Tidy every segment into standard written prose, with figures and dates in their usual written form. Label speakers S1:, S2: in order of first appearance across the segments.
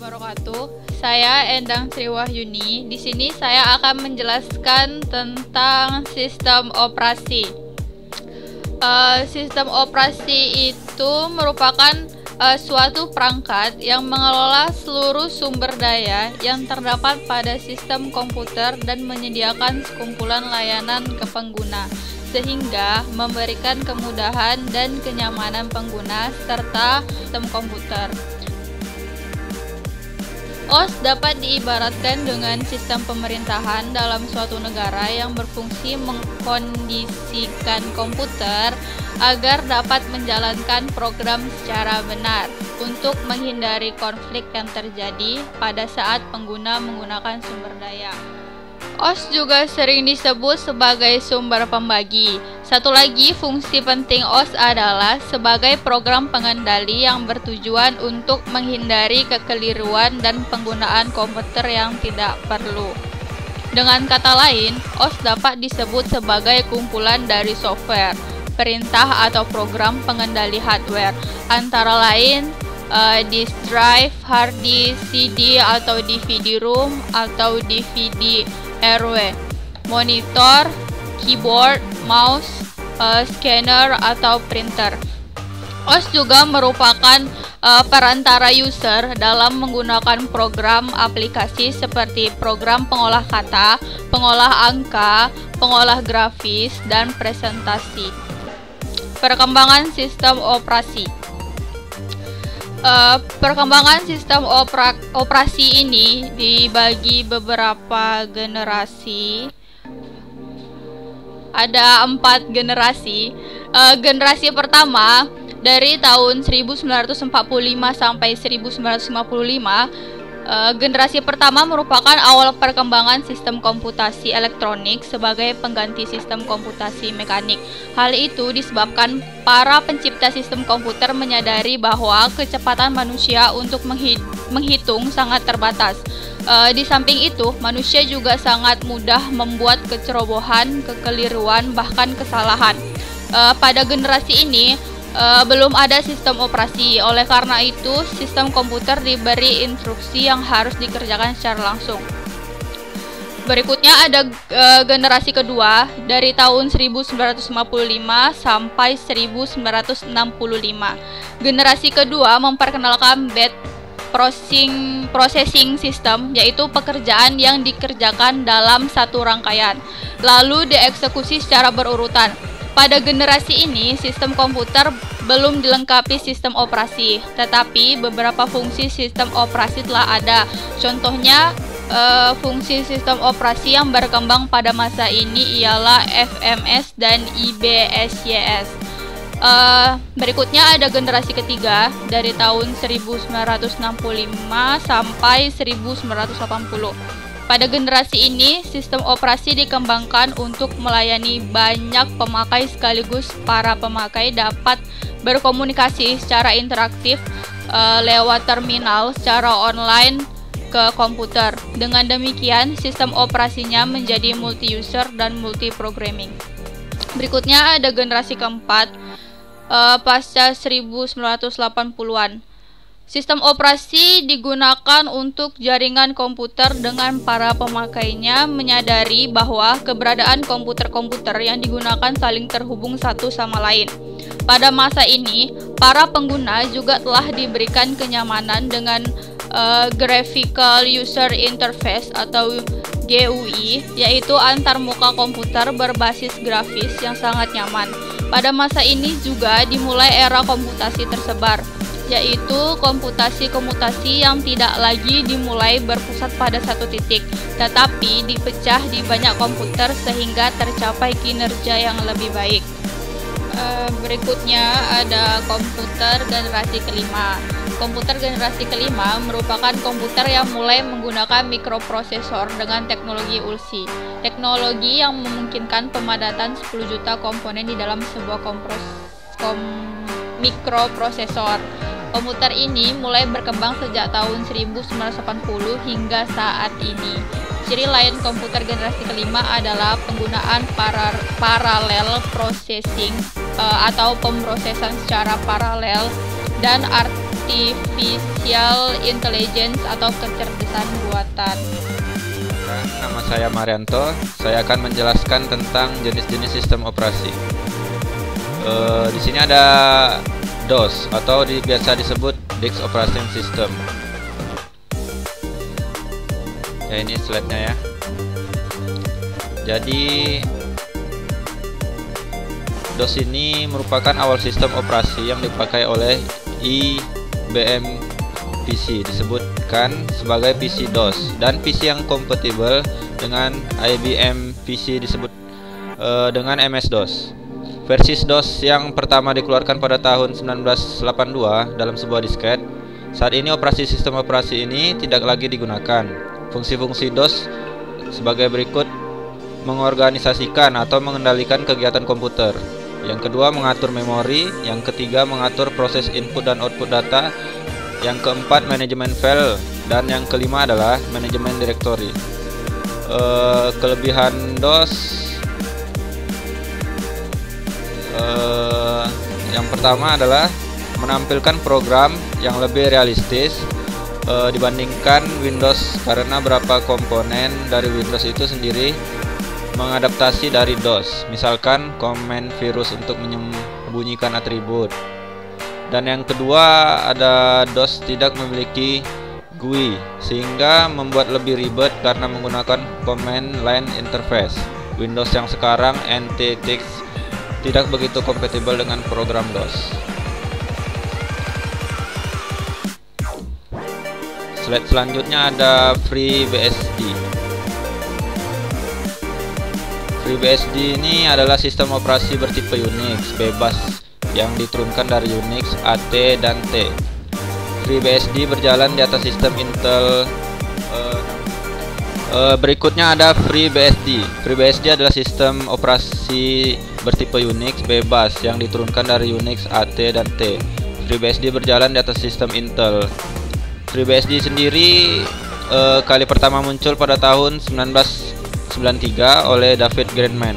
S1: wabarakatuh. Saya Endang Sriwahyuni. Di sini saya akan menjelaskan tentang sistem operasi. Sistem operasi itu merupakan suatu perangkat yang mengelola seluruh sumber daya yang terdapat pada sistem komputer dan menyediakan sekumpulan layanan ke pengguna, sehingga memberikan kemudahan dan kenyamanan pengguna serta sistem komputer. OS dapat diibaratkan dengan sistem pemerintahan dalam suatu negara yang berfungsi mengkondisikan komputer agar dapat menjalankan program secara benar untuk menghindari konflik yang terjadi pada saat pengguna menggunakan sumber daya. OS juga sering disebut sebagai sumber pembagi. Satu lagi fungsi penting OS adalah sebagai program pengendali yang bertujuan untuk menghindari kekeliruan dan penggunaan komputer yang tidak perlu. Dengan kata lain, OS dapat disebut sebagai kumpulan dari software, perintah atau program pengendali hardware, antara lain disk drive, hard disk, CD atau DVD-ROM atau DVD-RW, monitor, keyboard, mouse, scanner atau printer. OS juga merupakan perantara user dalam menggunakan program aplikasi seperti program pengolah kata, pengolah angka, pengolah grafis, dan presentasi. Perkembangan sistem operasi. Perkembangan sistem operasi ini dibagi beberapa generasi. Ada 4 generasi. Generasi pertama dari tahun 1945 sampai 1955. Generasi pertama merupakan awal perkembangan sistem komputasi elektronik sebagai pengganti sistem komputasi mekanik. Hal itu disebabkan para pencipta sistem komputer menyadari bahwa kecepatan manusia untuk menghitung sangat terbatas. Di samping itu, manusia juga sangat mudah membuat kecerobohan, kekeliruan, bahkan kesalahan. Pada generasi ini, belum ada sistem operasi. Oleh karena itu, sistem komputer diberi instruksi yang harus dikerjakan secara langsung. Berikutnya ada generasi kedua dari tahun 1955 sampai 1965. Generasi kedua memperkenalkan batch processing system, yaitu pekerjaan yang dikerjakan dalam satu rangkaian, lalu dieksekusi secara berurutan. Pada generasi ini, sistem komputer belum dilengkapi sistem operasi, tetapi beberapa fungsi sistem operasi telah ada. Contohnya, fungsi sistem operasi yang berkembang pada masa ini ialah FMS dan IBSYS. Berikutnya ada generasi ketiga dari tahun 1965 sampai 1980. Pada generasi ini, sistem operasi dikembangkan untuk melayani banyak pemakai sekaligus para pemakai dapat berkomunikasi secara interaktif lewat terminal secara online ke komputer. Dengan demikian, sistem operasinya menjadi multi-user dan multi-programming. Berikutnya ada generasi keempat pasca 1980-an. Sistem operasi digunakan untuk jaringan komputer dengan para pemakainya menyadari bahwa keberadaan komputer-komputer yang digunakan saling terhubung satu sama lain. Pada masa ini, para pengguna juga telah diberikan kenyamanan dengan Graphical User Interface atau GUI, yaitu antarmuka komputer berbasis grafis yang sangat nyaman. Pada masa ini juga dimulai era komputasi tersebar, yaitu komputasi-komutasi yang tidak lagi dimulai berpusat pada satu titik, tetapi dipecah di banyak komputer sehingga tercapai kinerja yang lebih baik. Berikutnya ada komputer generasi kelima. Komputer generasi kelima merupakan komputer yang mulai menggunakan mikroprosesor dengan teknologi ULSI. Teknologi yang memungkinkan pemadatan 10 juta komponen di dalam sebuah mikroprosesor. Komputer ini mulai berkembang sejak tahun 1980 hingga saat ini. Ciri lain komputer generasi kelima adalah penggunaan paralel processing atau pemrosesan secara paralel dan artificial intelligence atau kecerdasan buatan.
S2: Nama saya Marianto. Saya akan menjelaskan tentang jenis-jenis sistem operasi. Di sini ada DOS atau biasa disebut Disk Operating System. Ya, ini slide-nya ya. Jadi DOS ini merupakan awal sistem operasi yang dipakai oleh IBM PC, disebutkan sebagai PC DOS, dan PC yang kompatibel dengan IBM PC disebut dengan MS-DOS. Versi DOS yang pertama dikeluarkan pada tahun 1982 dalam sebuah disket. Saat ini sistem operasi ini tidak lagi digunakan. Fungsi-fungsi DOS sebagai berikut: mengorganisasikan atau mengendalikan kegiatan komputer. Yang kedua, mengatur memori. Yang ketiga, mengatur proses input dan output data. Yang keempat, manajemen file. Dan yang kelima adalah manajemen directory. Kelebihan DOS, yang pertama adalah menampilkan program yang lebih realistis dibandingkan Windows, karena beberapa komponen dari Windows itu sendiri mengadaptasi dari DOS, misalkan komen virus untuk menyembunyikan atribut. Dan yang kedua, ada DOS tidak memiliki GUI, sehingga membuat lebih ribet karena menggunakan command line interface. Windows yang sekarang NTX tidak begitu kompatibel dengan program DOS. Slide selanjutnya ada FreeBSD. FreeBSD ini adalah sistem operasi bertipe Unix bebas yang diturunkan dari Unix, AT, dan T. FreeBSD berjalan di atas sistem Intel. Berikutnya ada FreeBSD. FreeBSD adalah sistem operasi bertipe Unix bebas yang diturunkan dari Unix, AT, dan T. FreeBSD berjalan di atas sistem Intel. FreeBSD sendiri kali pertama muncul pada tahun 1993 oleh David Greenman.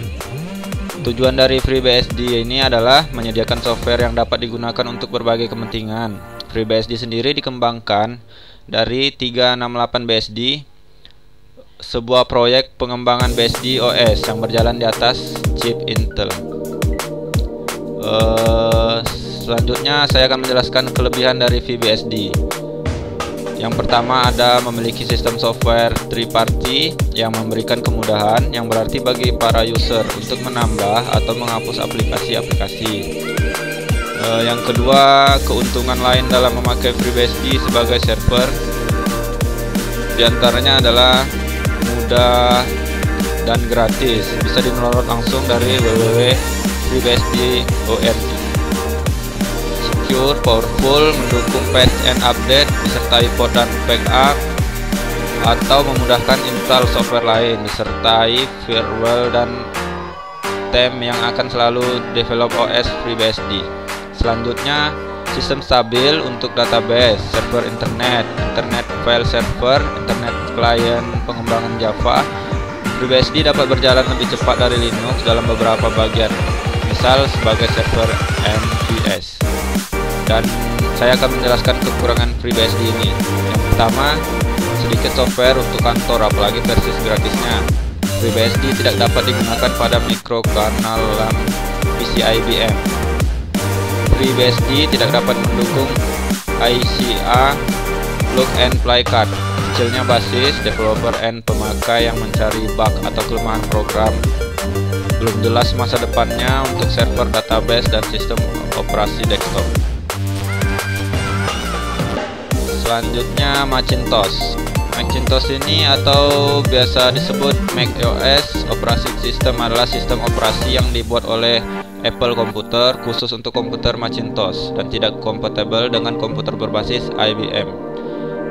S2: Tujuan dari FreeBSD ini adalah menyediakan software yang dapat digunakan untuk berbagai kepentingan. FreeBSD sendiri dikembangkan dari 368 BSD, sebuah proyek pengembangan BSD OS yang berjalan di atas chip Intel. Selanjutnya saya akan menjelaskan kelebihan dari FreeBSD. Yang pertama, ada memiliki sistem software third party yang memberikan kemudahan, yang berarti bagi para user untuk menambah atau menghapus aplikasi-aplikasi. Yang kedua, keuntungan lain dalam memakai FreeBSD sebagai server, di antaranya adalah mudah dan gratis, bisa di-download langsung dari www.freebsd.org. Secure, powerful, mendukung patch and update, disertai port dan backup, atau memudahkan install software lain, disertai firewall dan theme yang akan selalu develop OS FreeBSD. Selanjutnya, sistem stabil untuk database, server internet file server, internet client, pengembangan Java. FreeBSD dapat berjalan lebih cepat dari Linux dalam beberapa bagian, misal sebagai server NVS. Dan saya akan menjelaskan kekurangan FreeBSD ini. Yang pertama, sedikit software untuk kantor, apalagi versi gratisnya. FreeBSD tidak dapat digunakan pada mikrokernel PC IBM. FreeBSD tidak dapat mendukung ICA plug and play card. Kecilnya basis, developer, and pemakai yang mencari bug atau kelemahan program. Belum jelas masa depannya untuk server database dan sistem operasi desktop. Selanjutnya, Macintosh. Macintosh ini atau biasa disebut macOS Operating System adalah sistem operasi yang dibuat oleh Apple Computer khusus untuk komputer Macintosh dan tidak kompatibel dengan komputer berbasis IBM.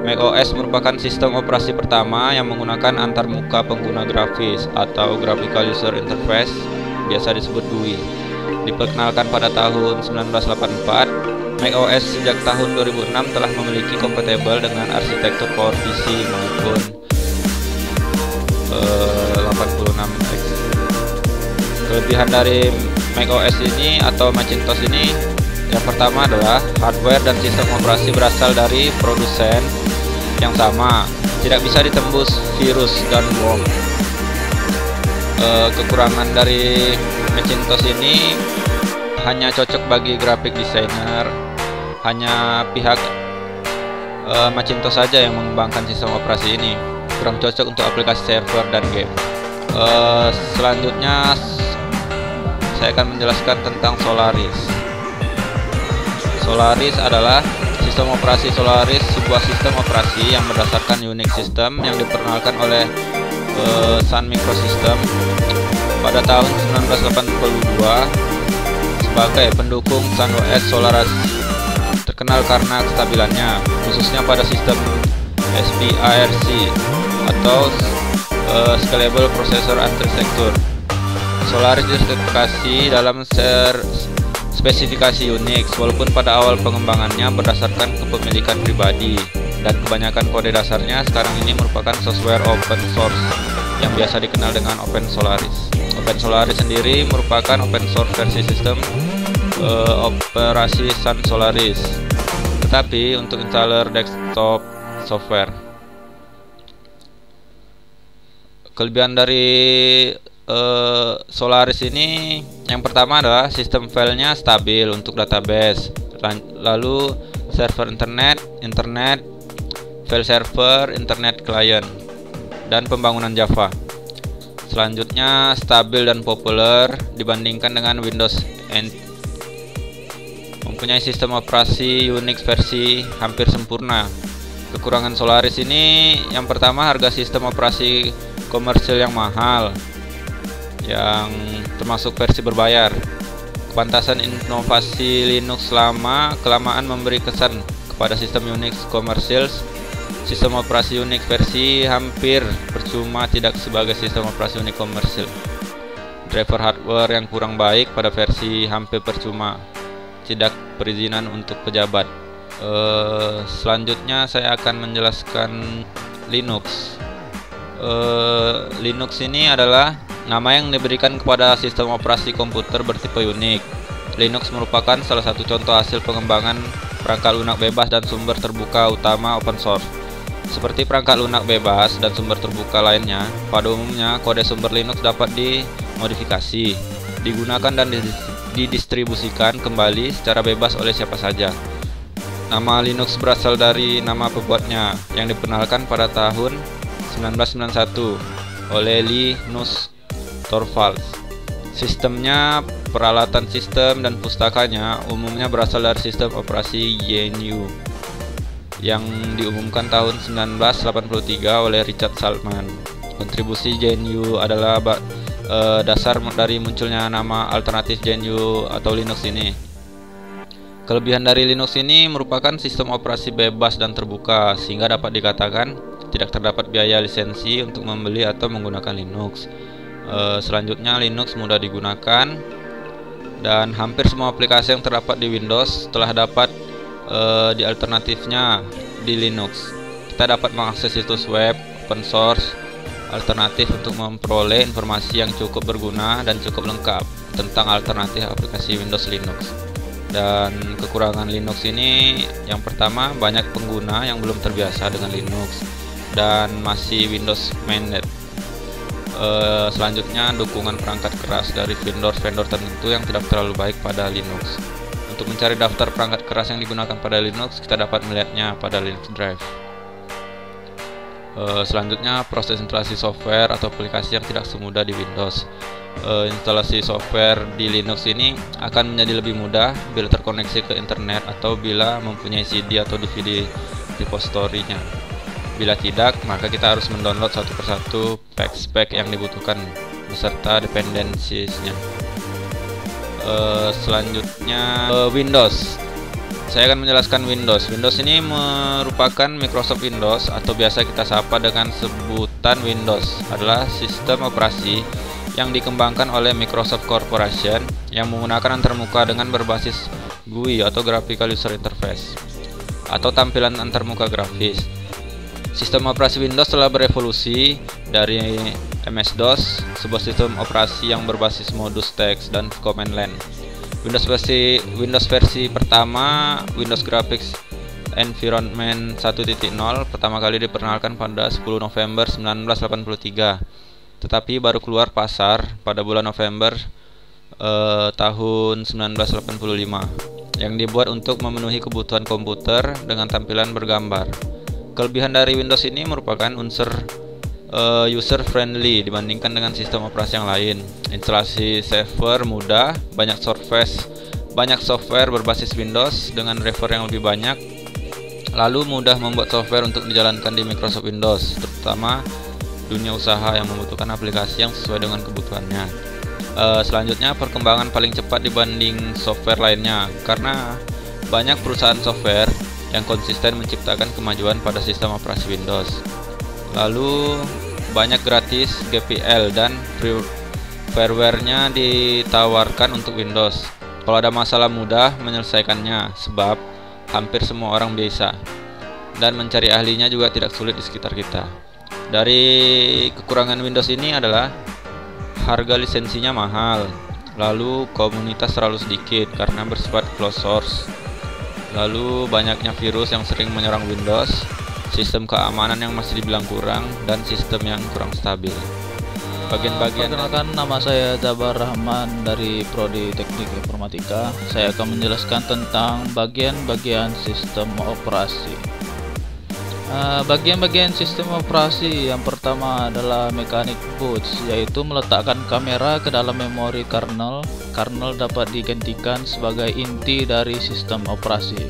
S2: macOS merupakan sistem operasi pertama yang menggunakan antarmuka pengguna grafis atau Graphical User Interface, biasa disebut GUI. Diperkenalkan pada tahun 1984, macOS sejak tahun 2006 telah memiliki kompatibel dengan arsitektur PowerPC maupun 86X. Kelebihan dari macOS ini atau Macintosh ini Yang pertama adalah hardware dan sistem operasi berasal dari produsen yang sama, tidak bisa ditembus virus dan worm. Kekurangan dari Macintosh ini hanya cocok bagi graphic designer, hanya pihak Macintosh saja yang mengembangkan sistem operasi ini, kurang cocok untuk aplikasi server dan game. Selanjutnya saya akan menjelaskan tentang Solaris. Solaris adalah sistem operasi Solaris, sebuah sistem operasi yang berdasarkan Unix system yang diperkenalkan oleh Sun Microsystems pada tahun 1982 sebagai pendukung Sun OS. Solaris terkenal karena kestabilannya, khususnya pada sistem SPIRC atau Scalable Processor Architecture. Solaris disertifikasi dalam spesifikasi Unix, walaupun pada awal pengembangannya berdasarkan kepemilikan pribadi, dan kebanyakan kode dasarnya sekarang ini merupakan software open source yang biasa dikenal dengan Open Solaris. Open Solaris sendiri merupakan open source versi sistem operasi Sun Solaris, tetapi untuk installer desktop software. Kelebihan dari Solaris ini yang pertama adalah sistem filenya stabil untuk database, lalu server internet, file server, internet client, dan pembangunan Java. Selanjutnya stabil dan populer dibandingkan dengan Windows NT. Mempunyai sistem operasi Unix versi hampir sempurna. Kekurangan Solaris ini yang pertama harga sistem operasi komersil yang mahal, yang termasuk versi berbayar. Kepantasan inovasi Linux kelamaan memberi kesan kepada sistem Unix komersil. Sistem operasi Unix versi hampir percuma tidak sebagai sistem operasi Unix komersil. Driver hardware yang kurang baik pada versi hampir percuma. Tidak perizinan untuk pejabat. Selanjutnya saya akan menjelaskan Linux. Linux ini adalah nama yang diberikan kepada sistem operasi komputer bertipe Unix. Linux merupakan salah satu contoh hasil pengembangan perangkat lunak bebas dan sumber terbuka utama open source. Seperti perangkat lunak bebas dan sumber terbuka lainnya, pada umumnya kode sumber Linux dapat dimodifikasi, digunakan dan didistribusikan kembali secara bebas oleh siapa saja. Nama Linux berasal dari nama pembuatnya yang diperkenalkan pada tahun 1991 oleh Linus Torvalds. Sistemnya, peralatan sistem, dan pustakanya umumnya berasal dari sistem operasi GNU yang diumumkan tahun 1983 oleh Richard Stallman. Kontribusi GNU adalah dasar dari munculnya nama alternatif GNU atau Linux ini. Kelebihan dari Linux ini merupakan sistem operasi bebas dan terbuka, sehingga dapat dikatakan tidak terdapat biaya lisensi untuk membeli atau menggunakan Linux. Selanjutnya, Linux mudah digunakan dan hampir semua aplikasi yang terdapat di Windows telah dapat di alternatifnya di Linux. Kita dapat mengakses situs web open source alternatif untuk memperoleh informasi yang cukup berguna dan cukup lengkap tentang alternatif aplikasi Windows Linux. Dan kekurangan Linux ini yang pertama, banyak pengguna yang belum terbiasa dengan Linux dan masih Windows mainnet. Selanjutnya, dukungan perangkat keras dari vendor tertentu yang tidak terlalu baik pada Linux. Untuk mencari daftar perangkat keras yang digunakan pada Linux, kita dapat melihatnya pada Linux Drive. Selanjutnya, proses instalasi software atau aplikasi yang tidak semudah di Windows. Instalasi software di Linux ini akan menjadi lebih mudah bila terkoneksi ke internet atau bila mempunyai CD atau DVD repository-nya. Bila tidak, maka kita harus mendownload satu persatu spek yang dibutuhkan beserta dependensiesnya. Selanjutnya, Windows. Saya akan menjelaskan Windows. Windows ini merupakan Microsoft Windows atau biasa kita sapa dengan sebutan Windows. Adalah sistem operasi yang dikembangkan oleh Microsoft Corporation yang menggunakan antarmuka dengan berbasis GUI atau Graphical User Interface atau tampilan antarmuka grafis. Sistem operasi Windows telah berevolusi dari MS-DOS, sebuah sistem operasi yang berbasis modus teks dan command line, Windows versi pertama, Windows Graphics Environment 1.0 pertama kali diperkenalkan pada 10 November 1983, tetapi baru keluar pasar pada bulan November tahun 1985, yang dibuat untuk memenuhi kebutuhan komputer dengan tampilan bergambar. Kelebihan dari Windows ini merupakan unsur user friendly dibandingkan dengan sistem operasi yang lain. Instalasi server mudah, banyak software berbasis Windows dengan driver yang lebih banyak, lalu mudah membuat software untuk dijalankan di Microsoft Windows, terutama dunia usaha yang membutuhkan aplikasi yang sesuai dengan kebutuhannya. Selanjutnya, perkembangan paling cepat dibanding software lainnya karena banyak perusahaan software yang konsisten menciptakan kemajuan pada sistem operasi Windows. Lalu banyak gratis GPL dan fireware-nya ditawarkan untuk Windows. Kalau ada masalah mudah menyelesaikannya sebab hampir semua orang bisa, dan mencari ahlinya juga tidak sulit di sekitar kita. Dari kekurangan Windows ini adalah harga lisensinya mahal, lalu komunitas terlalu sedikit karena bersifat closed source, lalu banyaknya virus yang sering menyerang Windows, sistem keamanan yang masih dibilang kurang, dan sistem yang kurang stabil.
S3: Perkenalkan, nama saya Jabar Rahman dari Prodi Teknik Informatika. Saya akan menjelaskan tentang bagian-bagian sistem operasi. Bagian-bagian sistem operasi yang pertama adalah mechanic boots, yaitu meletakkan kamera ke dalam memori kernel. Kernel dapat digantikan sebagai inti dari sistem operasi.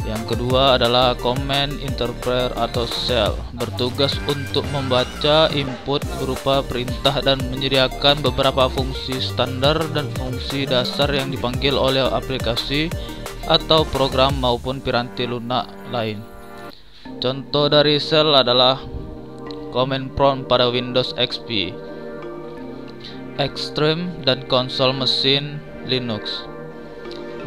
S3: Yang kedua adalah command interpreter atau shell, bertugas untuk membaca input berupa perintah dan menyediakan beberapa fungsi standar dan fungsi dasar yang dipanggil oleh aplikasi atau program maupun piranti lunak lain. Contoh dari shell adalah command prompt pada Windows XP, Extreme, dan konsol mesin Linux.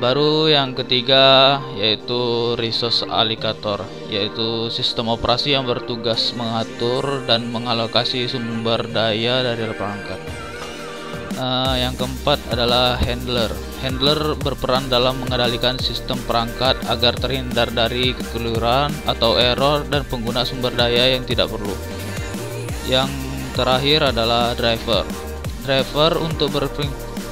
S3: Baru yang ketiga yaitu resource allocator, yaitu sistem operasi yang bertugas mengatur dan mengalokasi sumber daya dari perangkat. Yang keempat adalah handler. Handler berperan dalam mengendalikan sistem perangkat agar terhindar dari kekeliruan atau error dan pengguna sumber daya yang tidak perlu. Yang terakhir adalah driver. Driver untuk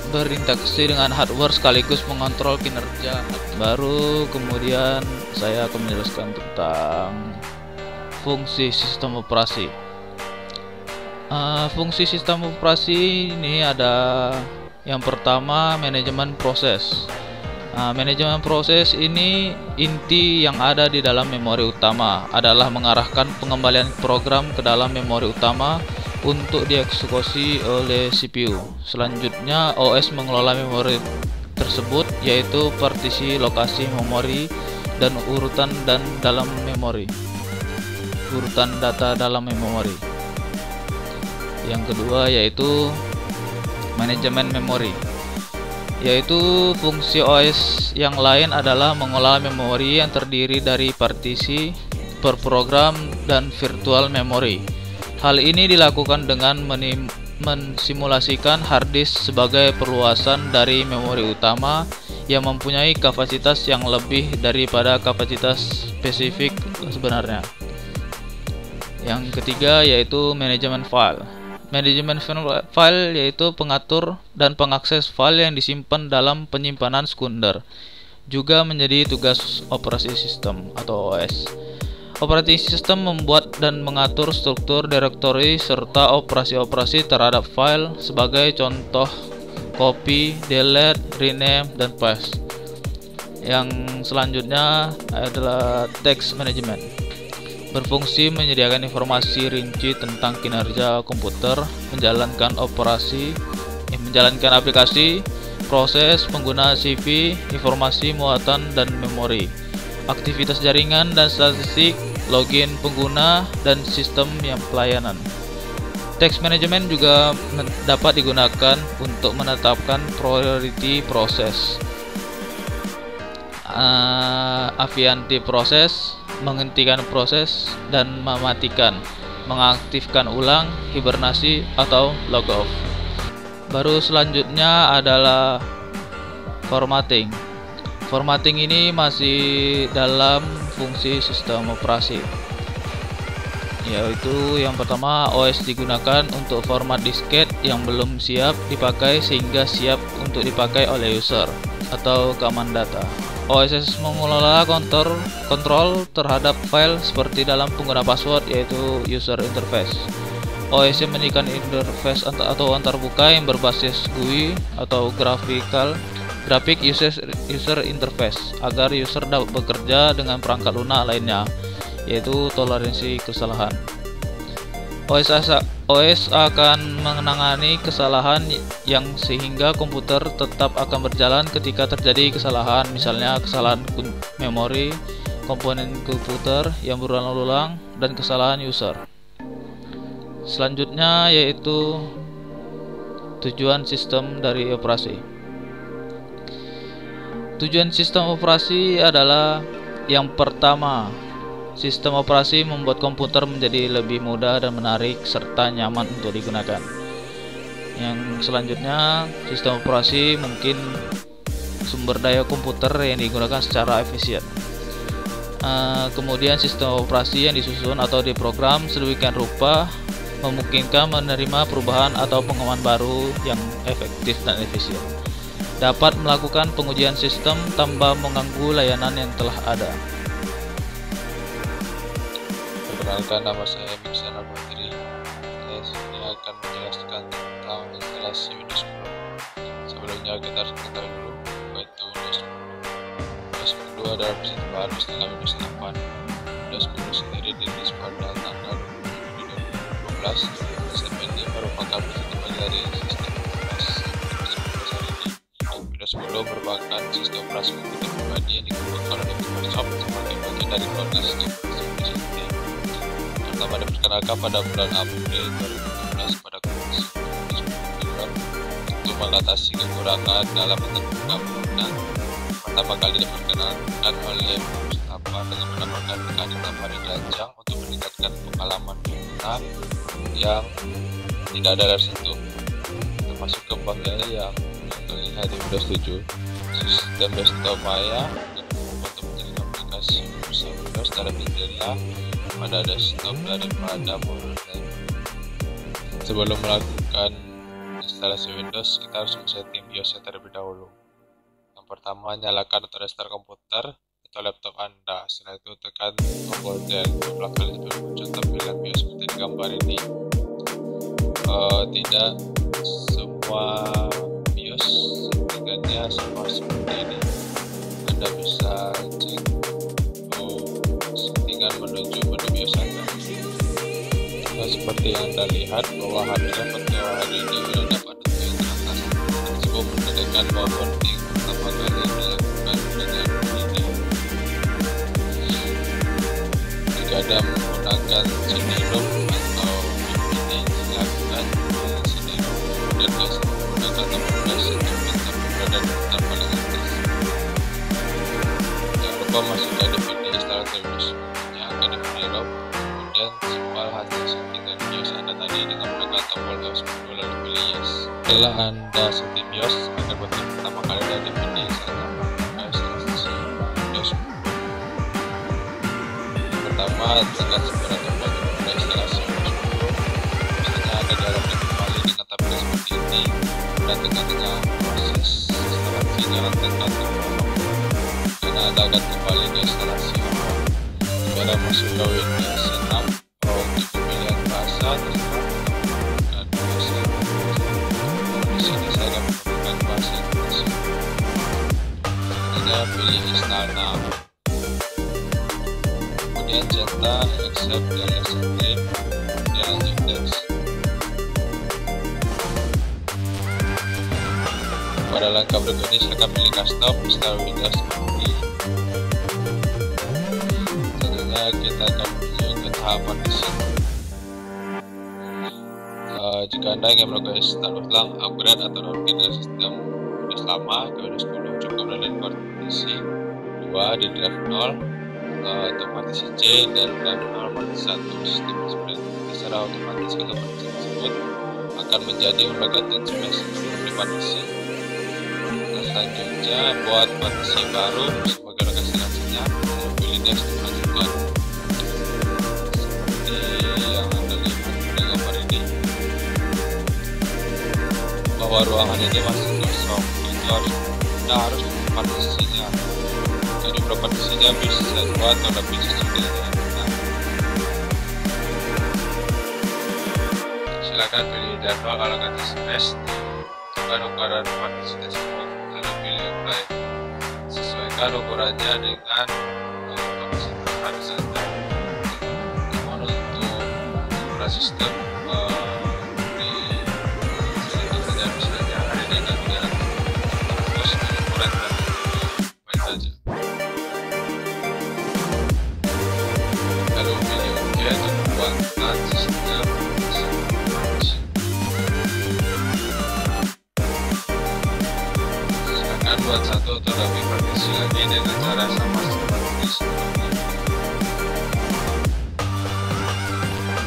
S3: berinteraksi dengan hardware sekaligus mengontrol kinerja. Baru kemudian saya akan menjelaskan tentang fungsi sistem operasi. Fungsi sistem operasi ini ada yang pertama, manajemen proses. Manajemen proses ini inti yang ada di dalam memori utama adalah mengarahkan pengembalian program ke dalam memori utama untuk dieksekusi oleh CPU. Selanjutnya, OS mengelola memori tersebut, yaitu partisi, lokasi memori, dan urutan dalam memori. Urutan data dalam memori. Yang kedua yaitu manajemen memori, yaitu fungsi OS yang lain adalah mengelola memori yang terdiri dari partisi, per program, dan virtual memory. Hal ini dilakukan dengan mensimulasikan hard disk sebagai perluasan dari memori utama yang mempunyai kapasitas yang lebih daripada kapasitas spesifik sebenarnya. Yang ketiga yaitu manajemen file. Manajemen file yaitu pengatur dan pengakses file yang disimpan dalam penyimpanan sekunder, juga menjadi tugas operasi sistem atau OS. Operating system membuat dan mengatur struktur direktori serta operasi-operasi terhadap file, sebagai contoh copy, delete, rename, dan paste. Yang selanjutnya adalah text management, berfungsi menyediakan informasi rinci tentang kinerja komputer, menjalankan aplikasi, proses, pengguna CV, informasi muatan dan memori, aktivitas jaringan dan statistik, login pengguna, dan sistem yang pelayanan. Text management juga dapat digunakan untuk menetapkan priority proses, avianti proses, menghentikan proses, dan mematikan, mengaktifkan ulang, hibernasi, atau log off. Baru selanjutnya adalah Formatting. Formatting ini masih dalam fungsi sistem operasi, yaitu yang pertama, OS digunakan untuk format disket yang belum siap dipakai sehingga siap untuk dipakai oleh user atau keamanan data. OS mengelola kontrol terhadap file seperti dalam pengguna password, yaitu user interface. OS menyediakan interface atau antarbuka yang berbasis GUI atau graphic user interface agar user dapat bekerja dengan perangkat lunak lainnya, yaitu toleransi kesalahan. OS akan menangani kesalahan yang sehingga komputer tetap akan berjalan ketika terjadi kesalahan, misalnya kesalahan memori, komponen komputer yang berulang-ulang, dan kesalahan user. Selanjutnya yaitu tujuan sistem dari operasi. Tujuan sistem operasi adalah yang pertama, sistem operasi membuat komputer menjadi lebih mudah dan menarik serta nyaman untuk digunakan. Yang selanjutnya, sistem operasi mungkin sumber daya komputer yang digunakan secara efisien. Kemudian sistem operasi yang disusun atau diprogram sedemikian rupa memungkinkan menerima perubahan atau pengembangan baru yang efektif dan efisien. Dapat melakukan pengujian sistem tanpa mengganggu layanan yang telah ada.
S2: Perkenalkan, nama saya Miksan Al-Badri. Saya sini akan menjelaskan tentang instalasi Windows 10. Sebelumnya kita harus mengetahui dulu yaitu Windows 10. Windows 10 adalah versi terbaru setelah Windows 8. Windows 10 sendiri dirilis pada tanggal 2012. Sistem ini merupakan versi terbaru dari sistem operasi Windows hari ini. Windows 10 merupakan sistem operasi komputer pribadi yang dikembangkan oleh Microsoft sebagai bagian dari keluarga sistem operasi Windows. Pertama diperkenalkan pada bulan April 2012 pada Komisi untuk mengatasi kekurangan dalam menerima pengguna. Pertama kali diperkenalkan oleh Mustafa dengan menambahkan mekanik tambahan dirancang untuk meningkatkan pengalaman pengguna yang tidak ada dari situ, termasuk kembangnya yang terlihat di Windows 7. Sistem desktop Maya untuk menjadi aplikasi bersama Windows dalam jendela pada desktop daripada mobile. Sebelum melakukan instalasi Windows, kita harus men-setting BIOS terlebih dahulu. Yang pertama, nyalakan atau restart komputer atau laptop Anda. Setelah itu tekan tombol Del beberapa kali sampai muncul tampilan BIOS seperti di gambar ini. Tidak semua BIOS settingannya sama seperti ini. Anda bisa cek settingan menuju menu BIOS Anda. Seperti yang Anda lihat bahwa harusnya foto hari ini sudah dapat detail di atas. Tersebut menandakan bahwa bonding pertama kali dilakukan dengan ini. Jika Anda menggunakan CD-ROM atau DVD, silakan CD-ROM dan biasa menggunakan tombol versi berada di depan paling atas. Jangan lupa masukkan DVD instalator Windows yang akan DVD-ROM, kemudian simpel hasil settingan BIOS Anda tadi dengan menekan tombol F10 lalu pilih Yes. Setelah Anda setting BIOS, akan button pertama kali dari DVD instalator instalasi Windows 10. Pertama, tekan sebelah tombol untuk instalasi Windows 10. Biasanya Anda dialogkan kembali dengan tampilan seperti ini. Dan tengah-tengah proses instalasi, jangan tekan tombol karena Anda akan kembali ke instalasi awal. Cara masuk ke Windows 6 untuk pemilihan bahasa terserah dan bahasa Indonesia. Di sini saya akan menggunakan bahasa Indonesia. Anda pilih Install Now. Kemudian cetak accept dan accept, dan lanjut next. Pada langkah berikutnya silakan pilih custom install Windows seperti. Selanjutnya kita akan menuju ke tahap partition. Jika Anda ingin melakukan install ulang, upgrade atau downgrade dari sistem Windows lama ke Windows 10, cukup dari partisi 2 di drive 0 atau partisi C dan drive 0 partisi 1. Sistem tersebut secara otomatis kalau partisi tersebut akan menjadi unlocated space sebelum dipartisi. Selanjutnya buat partisi baru sebagai lokasi transaksinya, pilih next untuk lanjutkan. Seperti yang Anda lihat pada gambar ini, bahwa ruangan ini masih kosong, itu harus partisinya. Jadi partisinya bisa 2 atau lebih sesuai dengan kita. Silakan pilih jadwal alokasi space. Tentukan ukuran partisi tersebut, lalu pilih apply. Sesuaikan ukurannya dengan kapasitas Anda saja. Namun untuk ukuran sistem di sini saja, misalnya hari ini dan terus ukuran dan baik saja. Lalu pilih OK untuk membuat sistem. Buat 1 atau lebih partisi lagi dengan cara sama seperti sebelumnya.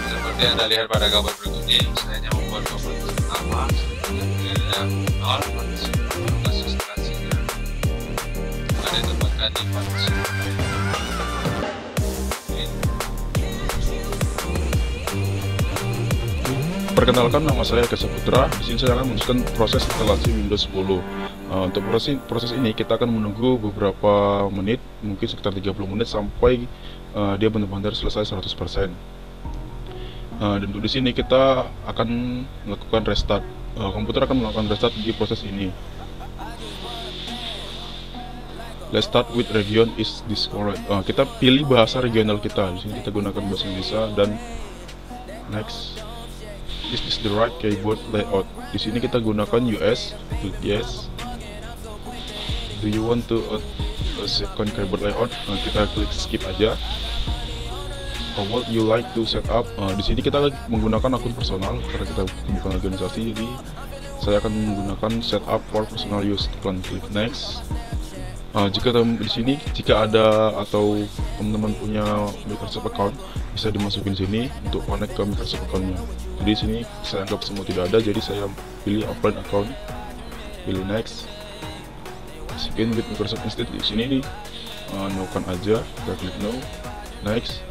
S2: Seperti Anda lihat pada gambar berikut ini, saya membuat partisi pertama, pilihnya 0, partisi registrasinya akan ditempatkan di partisi.
S4: Perkenalkan, nama saya Eka Saputra. Di sini saya akan meneruskan proses instalasi Windows 10. Untuk proses ini kita akan menunggu beberapa menit, mungkin sekitar 30 menit sampai dia benar-benar selesai 100%. Dan untuk di sini kita akan melakukan restart. Komputer akan melakukan restart di proses ini. Let's start with region is this correct. Kita pilih bahasa regional kita. Di sini kita gunakan bahasa Indonesia dan next. Is this the right keyboard layout? Di sini kita gunakan US. Klik yes. Do you want to a second keyboard layout? Kita klik skip aja. What you like to set up? Di sini kita menggunakan akun personal karena kita bukan organisasi, jadi saya akan menggunakan setup for personal use. Klik next. Jika di sini ada atau teman-teman punya Microsoft account, bisa dimasukin sini untuk connect ke Microsoft accountnya. Jadi sini saya anggap semua tidak ada, jadi saya pilih offline account, pilih next, masukin with Microsoft instead. Di sini no kan aja, kita klik no, next.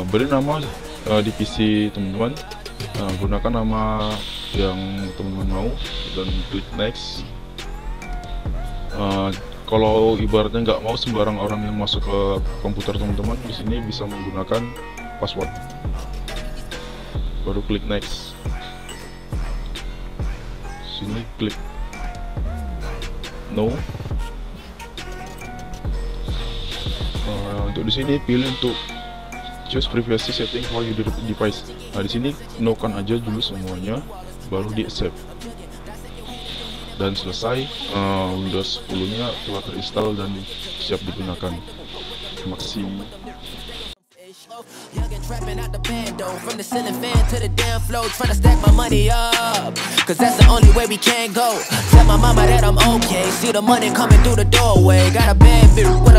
S4: Beri nama di PC teman-teman, gunakan nama yang teman-teman mau dan klik next. Kalau ibaratnya nggak mau sembarang orang yang masuk ke komputer teman-teman, di sini bisa menggunakan password. Baru klik next. Sini klik no. Untuk di sini pilih untuk choose privacy setting for your device. Di sini no kan aja dulu semuanya, baru di accept. Dan selesai, Windows 10-nya telah terinstall dan siap digunakan. Terima kasih.
S5: Young and trapping out the bando, from the ceiling fan to the damn floor, trying to stack my money up, cause that's the only way we can go. Tell my mama that I'm okay, see the money coming through the doorway. Got a bad bitch with a